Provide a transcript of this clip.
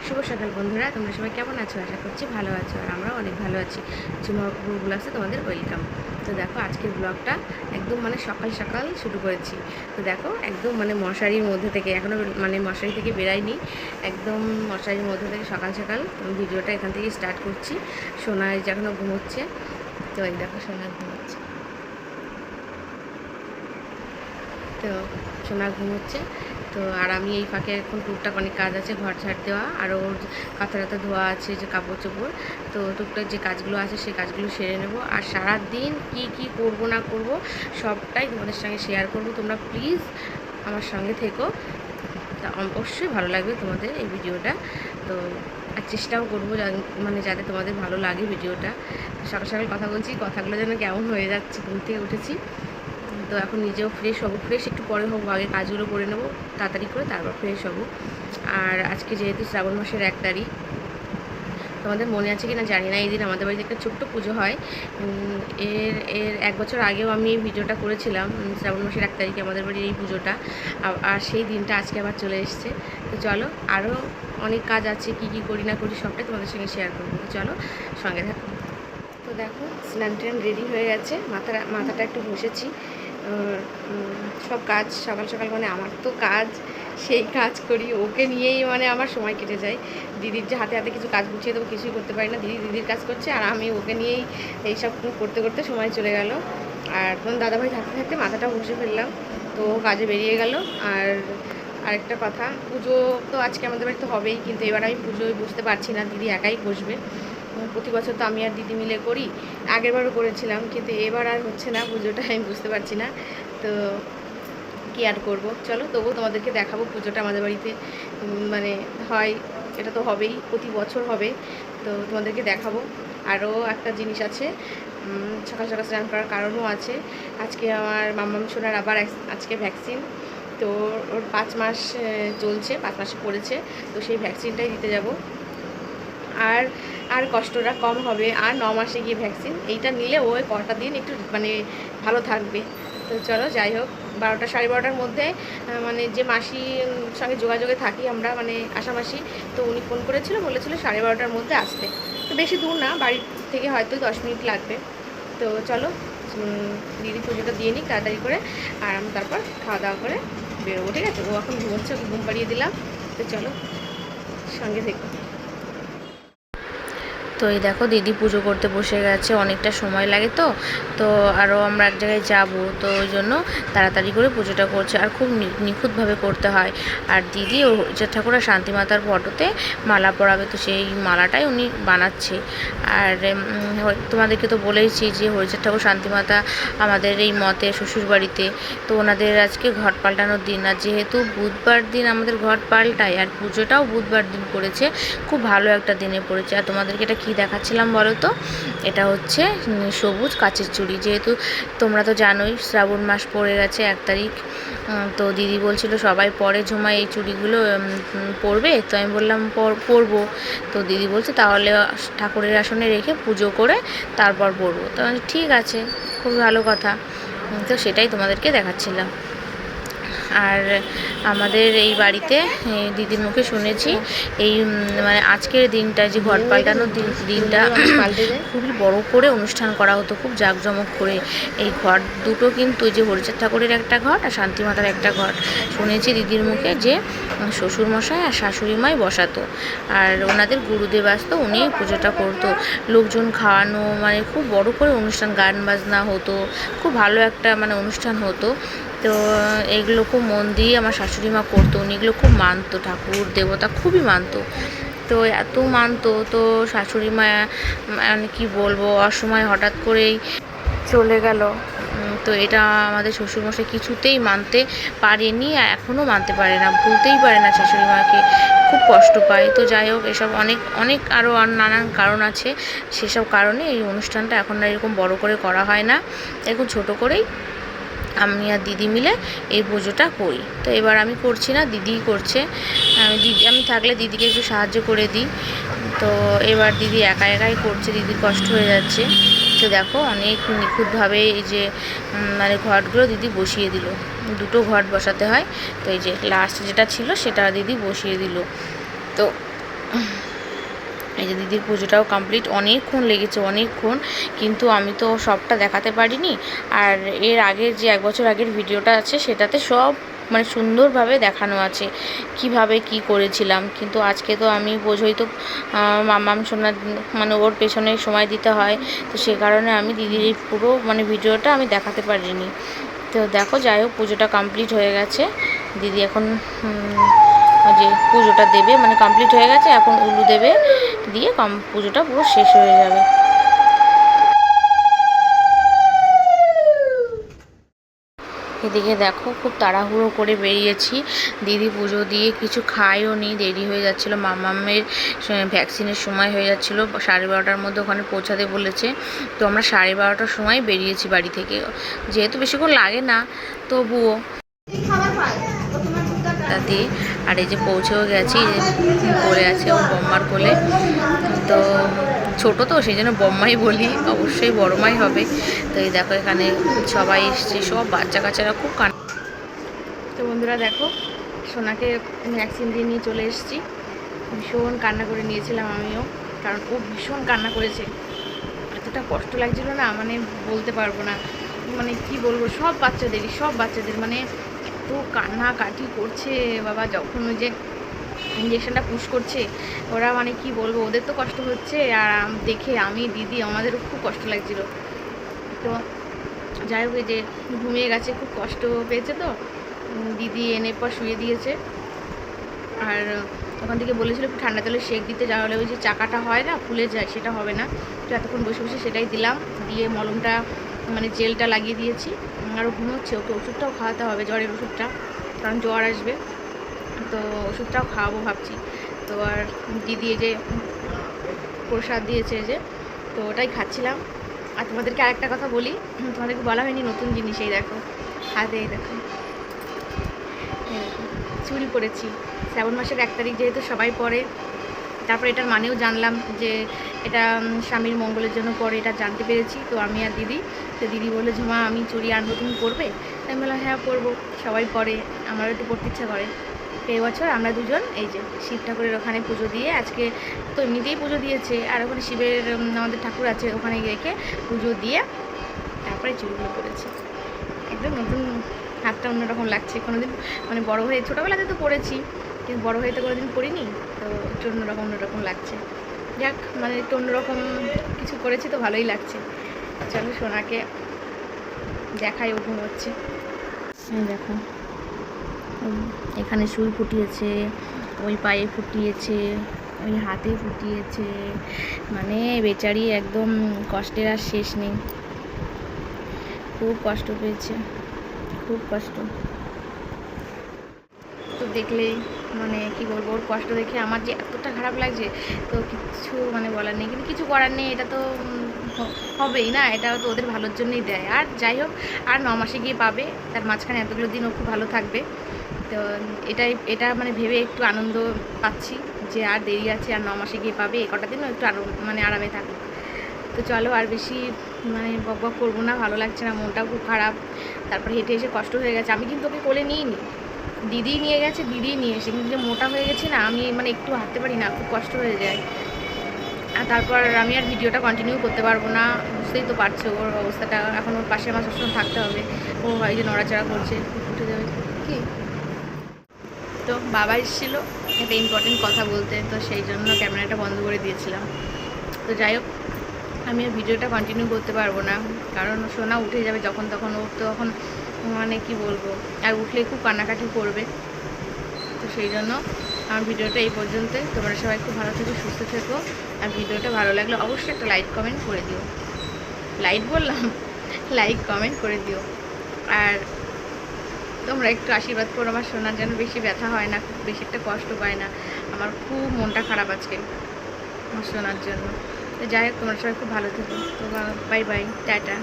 শুভ সকাল বন্ধুরা, তোমরা সবাই কেমন আছো? আশা করছি ভালো আছো, আর আমরাও অনেক ভালো আছি। ঝুমা ব্লগসে তোমাদের ওয়েলকাম। তো দেখো, আজকের ব্লগটা একদম সকাল সকাল শুরু করেছি। তো দেখো, একদম মশারির মধ্যে থেকে, এখনও মশারি থেকে বেরাইনি, একদম মশারির মধ্যে থেকে সকাল সকাল ভিডিওটা এখান থেকে স্টার্ট করছি। সোনা যে এখনও ঘুমোচ্ছে, তো এই দেখো সোনা ঘুমোচ্ছে। তো সোনা ঘুমোচ্ছে। তো আর আমি এই ফাঁকে এখন টুকটাক অনেক কাজ আছে, ঘর ঝাড় দেওয়া, আর ওর কাঁথা টাথা ধোয়া আছে, যে কাপড় চোপড়, তো টুকটাক যে কাজগুলো আছে সেই কাজগুলো সেরে নেব। আর সারাদিন কি করব না করব সবটাই তোমাদের সঙ্গে শেয়ার করব। তোমরা প্লিজ আমার সঙ্গে থেকো, তা অবশ্যই ভালো লাগবে তোমাদের এই ভিডিওটা। তো আর চেষ্টাও করবো যাতে তোমাদের ভালো লাগে ভিডিওটা। সকাল সকাল কথা বলছি, কথাগুলো যেন কেমন হয়ে যাচ্ছে, ঘুম থেকে উঠেছি। তো এখন নিজেও ফ্রেশ হবো, ফ্রেশ একটু পরে হবো, আগে কাজগুলো করে নেবো তাড়াতাড়ি করে, তারপর ফ্রেশ হবো। আর আজকে যেহেতু শ্রাবণ মাসের 1 তারিখ, তোমাদের মনে আছে কি না জানি না, এই দিন আমাদের বাড়িতে একটা ছোট্ট পুজো হয়। এর এর 1 বছর আগেও আমি এই ভিডিওটা করেছিলাম, শ্রাবণ মাসের 1 তারিখে আমাদের বাড়ির এই পুজোটা। আর সেই দিনটা আজকে আবার চলে এসছে। তো চলো, আরও অনেক কাজ আছে, কি করি না করি সবটাই তোমাদের সঙ্গে শেয়ার করবো। তো চলো, সঙ্গে থাকো। তো দেখো, স্নান টান রেডি হয়ে গেছে, মাথাটা একটু ঘষেছি। সব কাজ সকাল সকাল, আমার তো কাজ, সেই কাজ করি, ওকে নিয়েই আমার সময় কেটে যায়। দিদির যে হাতে হাতে কিছু কাজ গুছিয়ে দেবো, কিছুই করতে পারি না। দিদির কাজ করছে, আর আমি ওকে নিয়েই এইসব করতে করতে সময় চলে গেল। আর তখন দাদাভাই থাকতে থাকতে মাথাটা ঘষে ফেললাম, তো কাজে বেরিয়ে গেল। আর আরেকটা কথা, পুজো তো আজকে আমাদের বাড়িতে হবেই, কিন্তু এবার আমি পুজোয় বুঝতে পারছি না, দিদি একাই বসবে। প্রতি বছর তো আমি আর দিদি মিলে করি, আগেরবারও করেছিলাম, কিন্তু এবার আর হচ্ছে না পুজোটা, আমি বুঝতে পারছি না। তো কী আর করবো, চলো তবুও তোমাদেরকে দেখাবো পুজোটা আমাদের বাড়িতে হয়। এটা তো হবেই, প্রতি বছর হবে, তো তোমাদেরকে দেখাবো। আরও একটা জিনিস আছে, সকাল সকাল স্নান করার কারণও আছে। আজকে আমার মাম্মাম সোনার আবার আজকে ভ্যাকসিন। তো ওর 5 মাস চলছে, 5 মাসে পড়েছে, তো সেই ভ্যাকসিনটাই দিতে যাব। আর আর কষ্টটা কম হবে। আর 9 মাসে গিয়ে ভ্যাকসিন, এইটা নিলে ওই কটা দিন একটু ভালো থাকবে। তো চলো, যাই হোক, 12টা 12:30টার মধ্যে যে মাসির সঙ্গে যোগাযোগে থাকি আমরা, আশা মাসি, তো উনি ফোন করেছিল, বলেছিল 12:30টার মধ্যে আসতে। তো বেশি দূর না, বাড়ি থেকে হয়তো 10 মিনিট লাগবে। তো চলো, দিদি পুজোটা দিয়ে নিই তাড়াতাড়ি করে, আর আমি তারপর খাওয়া দাওয়া করে বেরোবো, ঠিক আছে? ও এখন ঘুমোচ্ছে, ওকে ঘুম পাড়িয়ে দিলাম। তো চলো, সঙ্গে থেকো। তো এই দেখো, দিদি পুজো করতে বসে গেছে, অনেকটা সময় লাগে, তো আরও আমরা এক জায়গায় যাব, তো ওই জন্য তাড়াতাড়ি করে পুজোটা করছে, আর খুব নিখুঁতভাবে করতে হয়। আর দিদি ও হরিচাঁদ ঠাকুর আর শান্তিমাতার ফটোতে মালা পরাবে, তো সেই মালাটাই উনি বানাচ্ছে। আর তোমাদেরকে তো বলেইছি যে হরিচাঁদ ঠাকুর শান্তিমাতা আমাদের এই মতে শ্বশুর বাড়িতে, তো ওনাদের আজকে ঘট পাল্টানোর দিন, আর যেহেতু বুধবার দিন আমাদের ঘট পাল্টায়, আর পুজোটাও বুধবার দিন পড়েছে, খুব ভালো একটা দিনে পড়েছে। আর তোমাদেরকে এটা কী দেখাচ্ছিলাম বলো তো, এটা হচ্ছে সবুজ কাচের চুড়ি। যেহেতু তোমরা তো জানোই শ্রাবণ মাস পড়ে গেছে 1 তারিখ, তো দিদি বলছিল সবাই পরে ঝুমা এই চুড়িগুলো পরবে, তো আমি বললাম পরবো। তো দিদি বলছে তাহলে ঠাকুরের আসনে রেখে পুজো করে তারপর পরবো। তো ঠিক আছে, খুবই ভালো কথা। তো সেটাই তোমাদেরকে দেখাচ্ছিলাম। আর আমাদের এই বাড়িতে দিদির মুখে শুনেছি, এই আজকের দিনটা, যে ঘট পাল্টানোর দিনটা খুবই বড় করে অনুষ্ঠান করা হতো, খুব জাঁকজমক করে। এই ঘট দুটো কিন্তু, যে হরিচাঁদ ঠাকুরের একটা ঘট আর শান্তিমাতার একটা ঘট, শুনেছি দিদির মুখে যে শ্বশুরমশাই আর শাশুড়ি মাই বসাতো, আর ওনাদের গুরুদেব আসতো, উনি পুজোটা করতো। লোকজন খাওয়ানো, খুব বড় করে অনুষ্ঠান, গান বাজনা হতো, খুব ভালো একটা অনুষ্ঠান হতো। তো এগুলো খুব মন দিয়ে আমার শাশুড়ি মা করতো, উনি এগুলো খুব মানতো, ঠাকুর দেবতা খুবই মানতো। তো এত মানতো, তো শাশুড়ি মা কী বলবো, অসময় হঠাৎ করেই চলে গেল। তো এটা আমাদের শ্বশুরমশাই কিছুতেই মানতে পারেনি, আর এখনও মানতে পারে না, ভুলতেই পারে না শাশুড়ি মাকে, খুব কষ্ট পায়। তো যাই হোক, এসব অনেক আরও নানান কারণ আছে, সেসব কারণে এই অনুষ্ঠানটা এখন আর এরকম বড় করে করা হয় না, এরকম ছোট করেই আমি আর দিদি মিলে এই পুজোটা করি। তো এবার আমি করছি না, দিদিই করছে। আমি থাকলে দিদিকে একটু সাহায্য করে দিই, তো এবার দিদি একাই করছে, দিদির কষ্ট হয়ে যাচ্ছে। তো দেখো, অনেক নিখুঁতভাবে এই যে ঘটগুলো দিদি বসিয়ে দিল, 2টো ঘট বসাতে হয়, তো এই যে লাস্ট যেটা ছিল সেটা দিদি বসিয়ে দিল। তো এই যে দিদির পুজোটাও কমপ্লিট, অনেকক্ষণ লেগেছে, অনেকক্ষণ, কিন্তু আমি তো সবটা দেখাতে পারিনি। আর এর আগের যে 1 বছর আগের ভিডিওটা আছে সেটাতে সব মানে সুন্দরভাবে দেখানো আছে কিভাবে কি করেছিলাম। কিন্তু আজকে তো আমি বোঝোই তো মাম্মাম সোনার মানে ওর পেছনে সময় দিতে হয়, তো সে কারণে আমি দিদির এই পুরো মানে ভিডিওটা আমি দেখাতে পারিনি। তো দেখো, যাই হোক পুজোটা কমপ্লিট হয়ে গেছে। দিদি এখন যে পুজোটা দেবে মানে কমপ্লিট হয়ে গেছে, এখন উলু দেবে, দিয়ে পুজোটা পুরো শেষ হয়ে যাবে। এদিকে দেখো, খুব তাড়াহুড়ো করে বেরিয়েছি। দিদি পুজো দিয়ে কিছু খায়ও নি, দেরি হয়ে যাচ্ছিলো, মামামের ভ্যাকসিনের সময় হয়ে যাচ্ছিলো, 12:30টার মধ্যে ওখানে পৌঁছাতে বলেছে। তো আমরা 12:30টার সময় বেরিয়েছি বাড়ি থেকে, যেহেতু বেশিক্ষণ লাগে না তবুও তাতে। আর এই যে পৌঁছেও গেছি, পড়ে আছে ও বম্মার কোলে। তো ছোট তো সেই জন্য বম্মাই বলি, অবশ্যই বড় মাই হবে। তো এই দেখো এখানে সবাই এসছে, সব বাচ্চা কাচ্চারা খুব কান্না। তো বন্ধুরা দেখো, সোনাকে ভ্যাকসিন দিয়ে নিয়ে চলে এসেছি। ভীষণ কান্না করে নিয়েছিলাম আমিও, কারণ ও ভীষণ কান্না করেছে। এতটা কষ্ট লাগছিল না, মানে বলতে পারবো না, মানে কি বলবো, সব বাচ্চাদের মানে এত কান্নাকাটি করছে বাবা। যখন ওই যে ইঞ্জেকশনটা পুশ করছে ওরা, মানে কি বলবো, ওদের তো কষ্ট হচ্ছে, আর দেখে আমি দিদি আমাদেরও খুব কষ্ট লাগছিল। তো যাই হোক, এই যে ঘুমিয়ে গেছে, খুব কষ্ট পেয়েছে, তো দিদি এনে পর শুয়ে দিয়েছে। আর ওখান থেকে বলেছিল একটু ঠান্ডা তেলে শেক দিতে, যা হলে ওই যে চাকাটা হয় না, ফুলে যায়, সেটা হবে না। তো এতক্ষণ বসে বসে সেটাই দিলাম, দিয়ে মলমটা মানে জেলটা লাগিয়ে দিয়েছি। আরও ঘুমোচ্ছে, ওকে ওষুধটাও খাওয়াতে হবে, জ্বরের ওষুধটা, কারণ জ্বর আসবে, তো ওষুধটাও খাওয়াবো ভাবছি। তো আর দিদি এই যে প্রসাদ দিয়েছে যে, তো ওটাই খাচ্ছিলাম। আর তোমাদেরকে আরেকটা কথা বলি, তোমাদেরকে বলা হয়নি নতুন জিনিস, এই দেখো হাতে, এই দেখো চুড়ি পরেছি। শ্রাবণ মাসের 1 তারিখ যেহেতু সবাই পরে, তারপর এটার মানেও জানলাম যে এটা স্বামীর মঙ্গলের জন্য পরে, এটা জানতে পেরেছি। তো আমি আর দিদি, তো দিদি বললো যে মা আমি চুড়ি আনবো, তুমি পরবে? আমি বললাম হ্যাঁ পরবো, সবাই পরে, আমারও একটু পরতে ইচ্ছা করে। এই বছর আমরা দুজন এই যে শিব ঠাকুরের ওখানে পুজো দিয়ে, আজকে তো এমনিতেই পুজো দিয়েছে, আর ওখানে শিবের আমাদের ঠাকুর আছে, ওখানে রেখে পুজো দিয়ে তারপরে চুড়িগুলো পরেছি। একদম নতুন, হাতটা অন্যরকম লাগছে। কোনোদিন মানে বড় হয়ে, ছোটোবেলাতে তো পড়েছি, কিন্তু বড় হয়ে তো কোনোদিন পড়িনি, তো একটু অন্যরকম লাগছে। যাক, মানে একটু অন্যরকম কিছু করেছি তো ভালোই লাগছে। চলো সোনাকে দেখাই, ও ঘুমোচ্ছে। দেখো এখানে সুই ফুটিয়েছে, ওই পায়ে ফুটিয়েছে, ওই হাতে ফুটিয়েছে, মানে বেচারি একদম কষ্টের আর শেষ নেই, খুব কষ্ট পেয়েছে, খুব কষ্ট। তো দেখলেই মানে কি বলবো, ওর কষ্ট দেখে আমার যে এতটা খারাপ লাগছে, তো কিছু মানে বলার নেই, কিন্তু কিছু করার নেই, এটা তো হবেই না, এটা তো ওদের ভালোর জন্যই দেয়। আর যাই হোক, আর 9 মাসে গিয়ে পাবে, তার মাঝখানে এতগুলো দিন ও খুব ভালো থাকবে। তো এটা মানে ভেবে একটু আনন্দ পাচ্ছি যে আর দেরি আছে, আর 9 মাসে গিয়ে পাবে, কটা দিনও একটু মানে আরামে থাকবে। তো চলো আর বেশি মানে বক করবো না, ভালো লাগছে না, মনটাও খুব খারাপ। তারপর হেঁটে এসে কষ্ট হয়ে গেছে, আমি কিন্তু ওকে কোলে নিইনি, দিদি নিয়ে গেছে, দিদি নিয়ে এসে, কিন্তু যে মোটা হয়ে গেছে না, আমি মানে একটু হাঁটতে পারি না, খুব কষ্ট হয়ে যায়। আর তারপর আমি আর ভিডিওটা কন্টিনিউ করতে পারবো না, বুঝতেই তো পারছো ওর অবস্থাটা, এখন ওর পাশে আমার সবসময় থাকতে হবে। ও হয় যে নড়াচড়া করছে, উঠে যাবে কি। তো বাবা এসেছিলো একটা ইম্পর্টেন্ট কথা বলতে, তো সেই জন্য ক্যামেরাটা বন্ধ করে দিয়েছিলাম। তো যাই হোক, আমি আর ভিডিওটা কন্টিনিউ করতে পারবো না, কারণ সোনা উঠে যাবে যখন তখন, ওর তো এখন মানে কি বলবো, আর উঠলে খুব কান্নাকাটি করবে। তো সেই জন্য আমার ভিডিওটা এই পর্যন্তই। তোমরা সবাই খুব ভালো থেকো, সুস্থ থেকো, আর ভিডিওটা ভালো লাগলে অবশ্যই একটা লাইক কমেন্ট করে দিও, লাইক কমেন্ট করে দিও। আর তোমরা একটু আশীর্বাদ করো আমার সোনার যেন বেশি ব্যথা হয় না, বেশি একটা কষ্ট পায় না, আমার খুব মনটা খারাপ আজকে আমার সোনার জন্য। তো যাই হোক, তোমরা সবাই খুব ভালো থেকো। তো বাই বাই, টাটা।